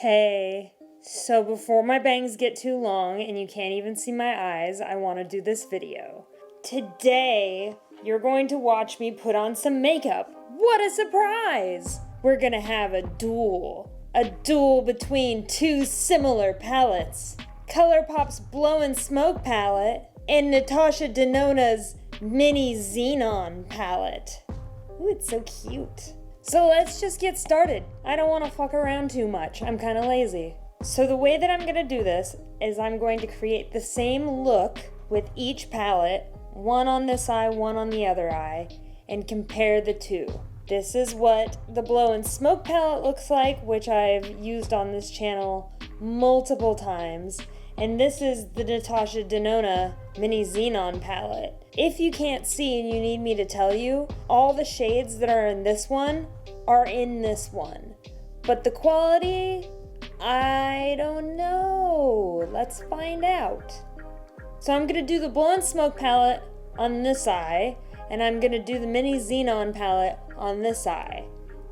Hey, so before my bangs get too long and you can't even see my eyes, I want to do this video. Today, you're going to watch me put on some makeup. What a surprise! We're gonna have a duel. A duel between two similar palettes. Colourpop's Blowin' Smoke palette and Natasha Denona's mini Xenon palette. Ooh, it's so cute. So let's just get started. I don't want to fuck around too much. I'm kind of lazy. So the way that I'm going to do this is I'm going to create the same look with each palette, one on this eye, one on the other eye, and compare the two. This is what the Blowin' Smoke palette looks like, which I've used on this channel multiple times. And this is the Natasha Denona mini Xenon palette. If you can't see and you need me to tell you, all the shades that are in this one are in this one. But the quality, I don't know. Let's find out. So I'm gonna do the Blowin' Smoke palette on this eye, and I'm gonna do the mini Xenon palette on this eye.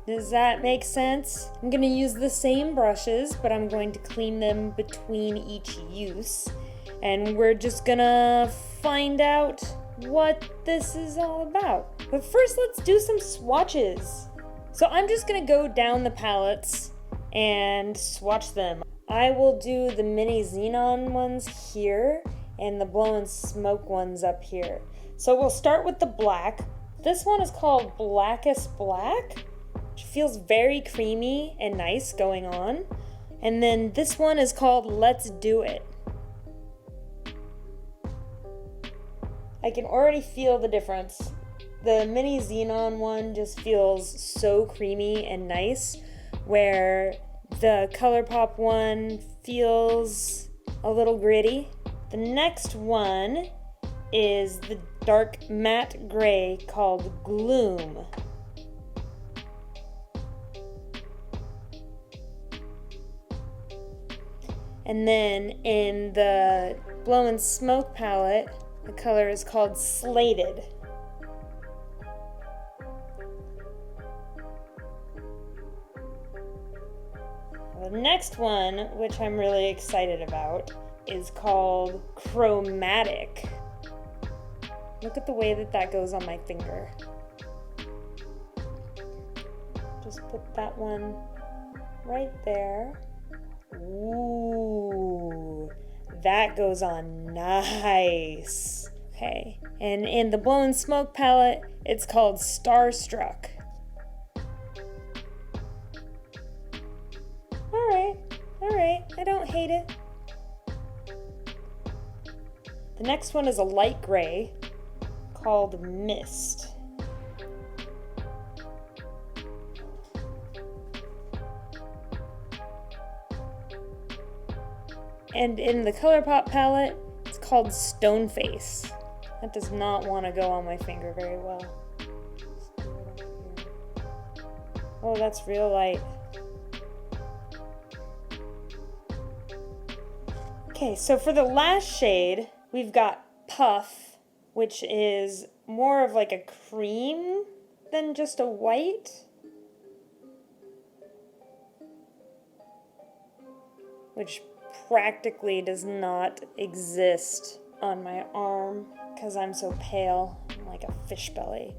Does that make sense? I'm gonna use the same brushes, but I'm going to clean them between each use. And we're just gonna find out what this is all about. But first, let's do some swatches. So I'm just gonna go down the palettes and swatch them. I will do the mini Xenon ones here and the Blowin' Smoke ones up here. So we'll start with the black. This one is called Blackest Black, which feels very creamy and nice going on. And then this one is called Let's Do It. I can already feel the difference. The mini Xenon one just feels so creamy and nice, where the Colourpop one feels a little gritty. The next one is the dark matte gray called Gloom. And then in the Blowin' Smoke palette, the color is called Slated. The next one, which I'm really excited about, is called Chromatic. Look at the way that that goes on my finger. Just put that one right there. Ooh, that goes on nice. Okay, and in the Blowin' Smoke palette, it's called Starstruck. All right, I don't hate it. The next one is a light gray called Mist. And in the Colourpop palette, it's called Stoneface. That does not want to go on my finger very well. Oh, that's real light. Okay, so for the last shade, we've got Puff, which is more of like a cream than just a white. Which practically does not exist on my arm because I'm so pale. I'm like a fish belly.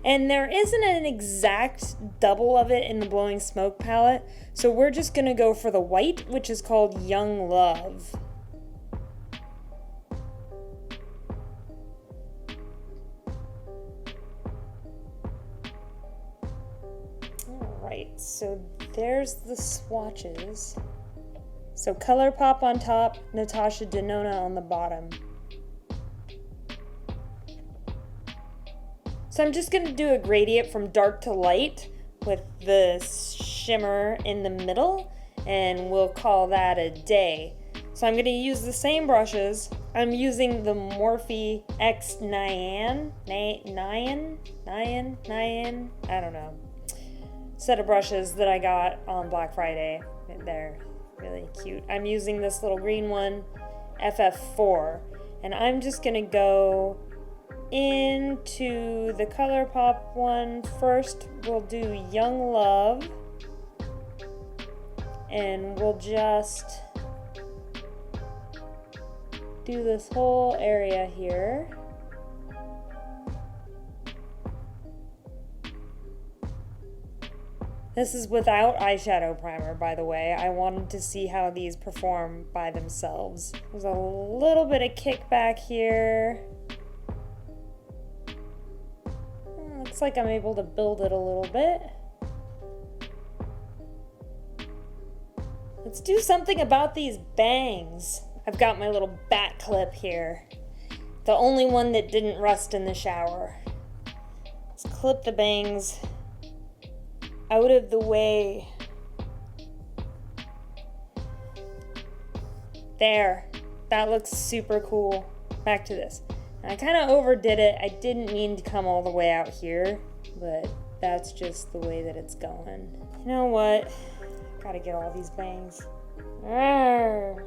And there isn't an exact double of it in the Blowin' Smoke palette, so we're just gonna go for the white, which is called Young Love. Alright, so there's the swatches. So Colourpop on top, Natasha Denona on the bottom. So I'm just going to do a gradient from dark to light with the shimmer in the middle, and we'll call that a day. So I'm going to use the same brushes. I'm using the Morphe X Nyan, I don't know, set of brushes that I got on Black Friday. They're really cute. I'm using this little green one, FF4, and I'm just gonna go into the Colourpop one first. We'll do Young Love, and we'll just do this whole area here. This is without eyeshadow primer, by the way. I wanted to see how these perform by themselves. There's a little bit of kickback here. Looks like I'm able to build it a little bit. Let's do something about these bangs. I've got my little bat clip here. The only one that didn't rust in the shower. Let's clip the bangs out of the way. There, that looks super cool. Back to this. I kind of overdid it. I didn't mean to come all the way out here, but that's just the way that it's going. You know what? Gotta get all these bangs. Arrgh.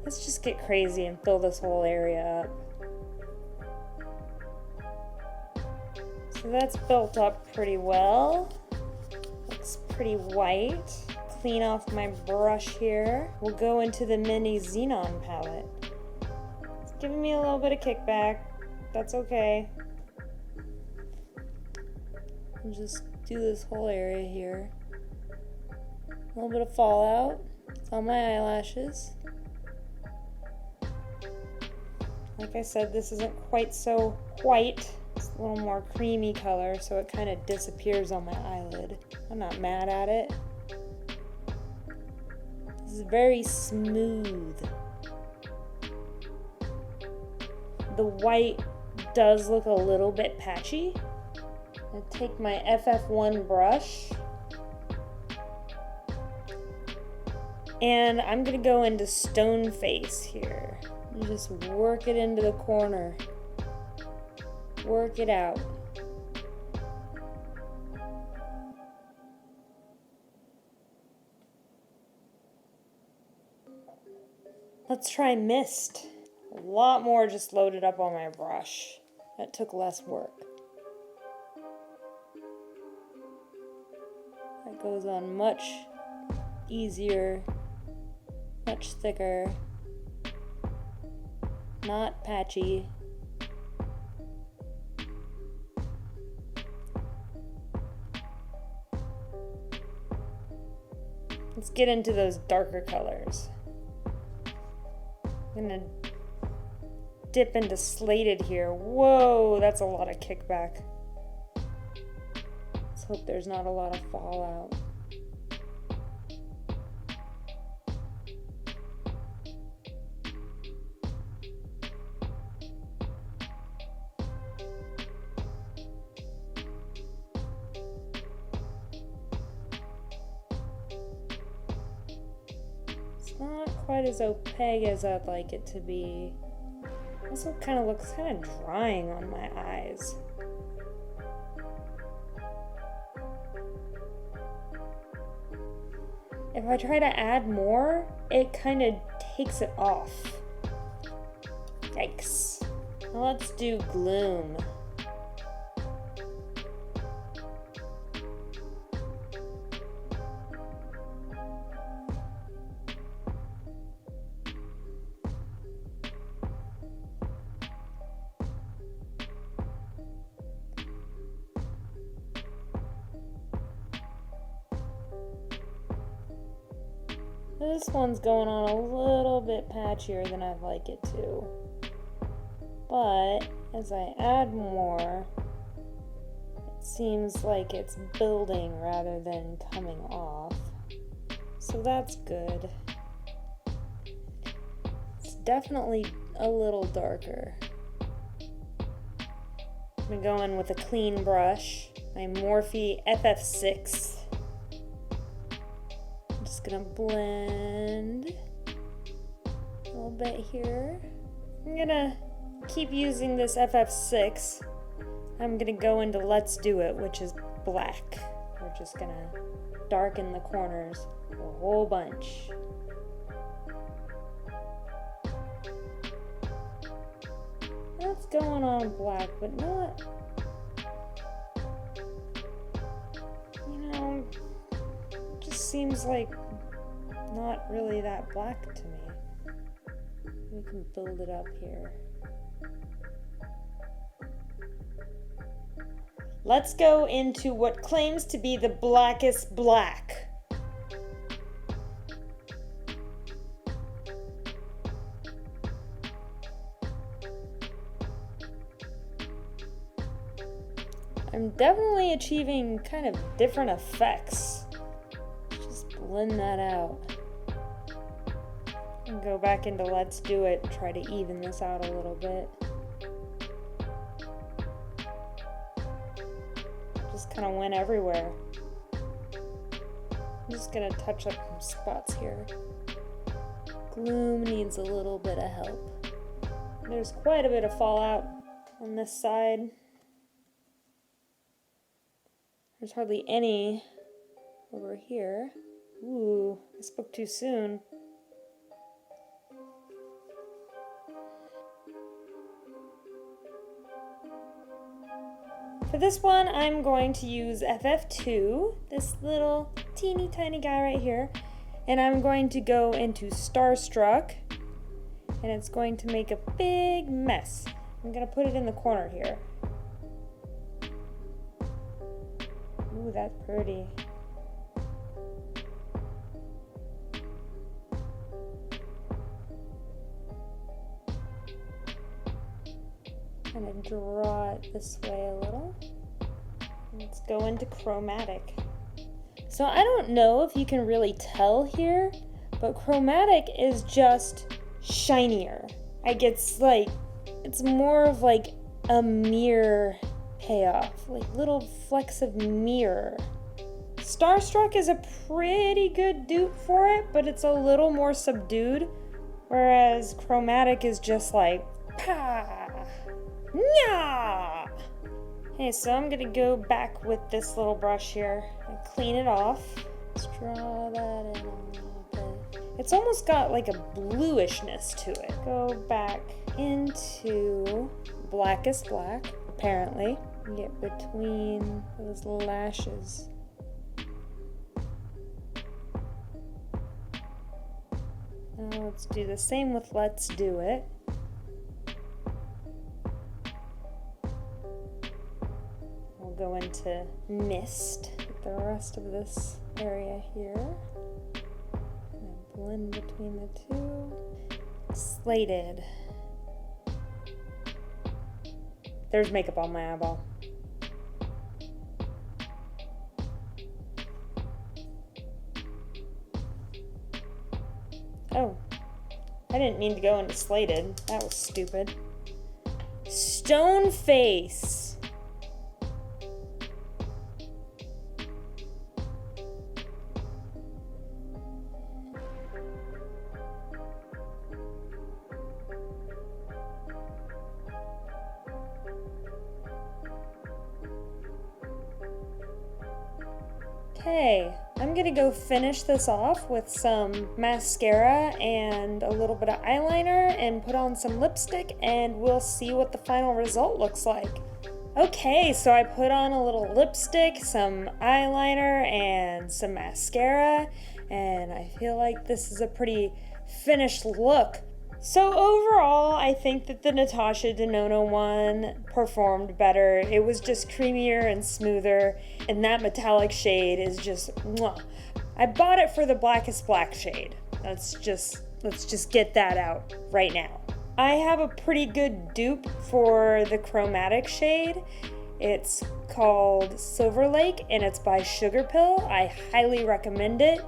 Let's just get crazy and fill this whole area up. So that's built up pretty well. Looks pretty white. Clean off my brush here. We'll go into the mini Xenon palette. It's giving me a little bit of kickback. That's okay. I'll just do this whole area here. A little bit of fallout. It's on my eyelashes. Like I said, this isn't quite so white. It's a little more creamy color, so it kind of disappears on my eyelid. I'm not mad at it. This is very smooth. The white does look a little bit patchy. I'll take my FF1 brush and I'm gonna go into stone face here and just work it into the corner. Work it out. Let's try mist. A lot more just loaded up on my brush. That took less work. That goes on much easier, much thicker, not patchy. Let's get into those darker colors. I'm gonna dip into slated here. Whoa, that's a lot of kickback. Let's hope there's not a lot of fallout. Not quite as opaque as I'd like it to be. Also kind of looks kind of drying on my eyes. If I try to add more, it kind of takes it off. Yikes. Now let's do gloom. This one's going on a little bit patchier than I'd like it to. But as I add more, it seems like it's building rather than coming off. So that's good. It's definitely a little darker. I'm gonna go in with a clean brush, my Morphe FF6. Gonna blend a little bit here. I'm gonna keep using this FF6. I'm gonna go into Let's Do It, which is black. We're just gonna darken the corners a whole bunch. That's going on black, but not, you know, seems like not really that black to me. We can build it up here. Let's go into what claims to be the blackest black. I'm definitely achieving kind of different effects. Just blend that out. And go back into Let's Do It and try to even this out a little bit. Just kind of went everywhere. I'm just gonna touch up some spots here. Gloom needs a little bit of help. There's quite a bit of fallout on this side. There's hardly any over here. Ooh, I spoke too soon. For this one, I'm going to use FF2, this little teeny tiny guy right here, and I'm going to go into Starstruck, and it's going to make a big mess. I'm going to put it in the corner here. Ooh, that's pretty. Kind of draw it this way a little. Let's go into chromatic. So I don't know if you can really tell here, but chromatic is just shinier. It's more of like a mirror payoff, like little flecks of mirror. Starstruck is a pretty good dupe for it, but it's a little more subdued, whereas chromatic is just like pa, nya. Okay, so I'm gonna go back with this little brush here and clean it off. Let's draw that in a little bit. It's almost got like a bluishness to it. Go back into blackest black, apparently. Get between those lashes. Now let's do the same with Let's Do It. We'll go into Mist with the rest of this area here. And blend between the two. Slated. There's makeup on my eyeball. Oh, I didn't mean to go into Slated. That was stupid. Stone Face. Okay, I'm gonna go finish this off with some mascara and a little bit of eyeliner and put on some lipstick, and we'll see what the final result looks like. Okay, so I put on a little lipstick, some eyeliner, and some mascara, and I feel like this is a pretty finished look. So overall, I think that the Natasha Denona one performed better. It was just creamier and smoother, and that metallic shade is just mwah. I bought it for the blackest black shade. Let's just get that out right now. I have a pretty good dupe for the chromatic shade. It's called Silver Lake, and it's by Sugar Pill. I highly recommend it.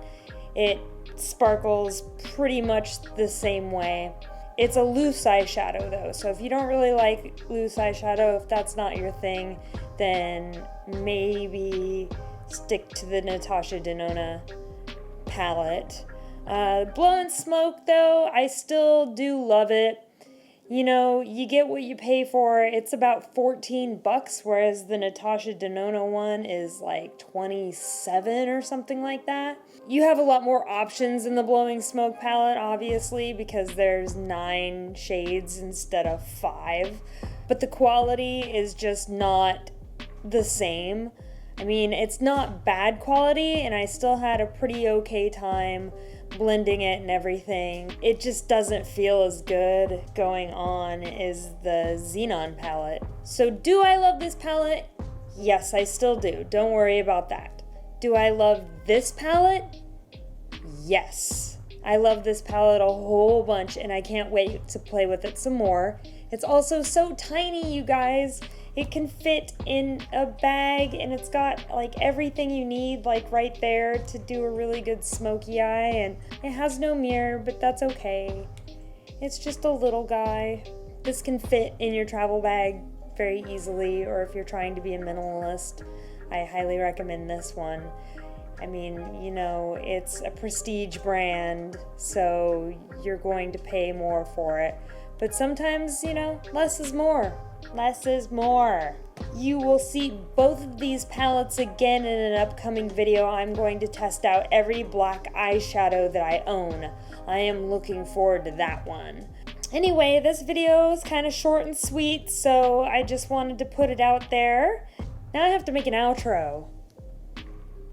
It sparkles pretty much the same way. It's a loose eyeshadow though, so if you don't really like loose eyeshadow, if that's not your thing, then maybe stick to the Natasha Denona palette. Blowin Smoke though, I still do love it. You know, you get what you pay for. It's about $14, whereas the Natasha Denona one is like 27 or something like that. You have a lot more options in the Blowin Smoke palette, obviously, because there's 9 shades instead of 5. But the quality is just not the same. I mean, it's not bad quality, and I still had a pretty okay time blending it and everything. It just doesn't feel as good going on as the Xenon palette. So do I love this palette? Yes, I still do. Don't worry about that. Do I love this palette? Yes. I love this palette a whole bunch, and I can't wait to play with it some more. It's also so tiny, you guys. It can fit in a bag, and it's got like everything you need like right there to do a really good smoky eye, and it has no mirror, but that's okay. It's just a little guy. This can fit in your travel bag very easily, or if you're trying to be a minimalist, I highly recommend this one. I mean, you know, it's a prestige brand, so you're going to pay more for it. But sometimes, you know, less is more. Less is more. You will see both of these palettes again in an upcoming video. I'm going to test out every black eyeshadow that I own. I am looking forward to that one. Anyway, this video is kind of short and sweet, so I just wanted to put it out there. Now I have to make an outro.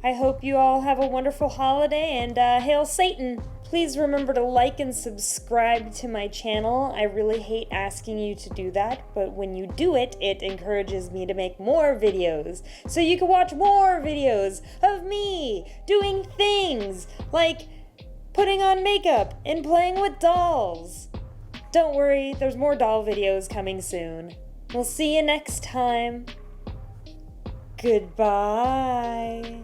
I hope you all have a wonderful holiday, and hail Satan! Please remember to like and subscribe to my channel. I really hate asking you to do that, but when you do it, it encourages me to make more videos. So you can watch more videos of me doing things like putting on makeup and playing with dolls. Don't worry, there's more doll videos coming soon. We'll see you next time. Goodbye.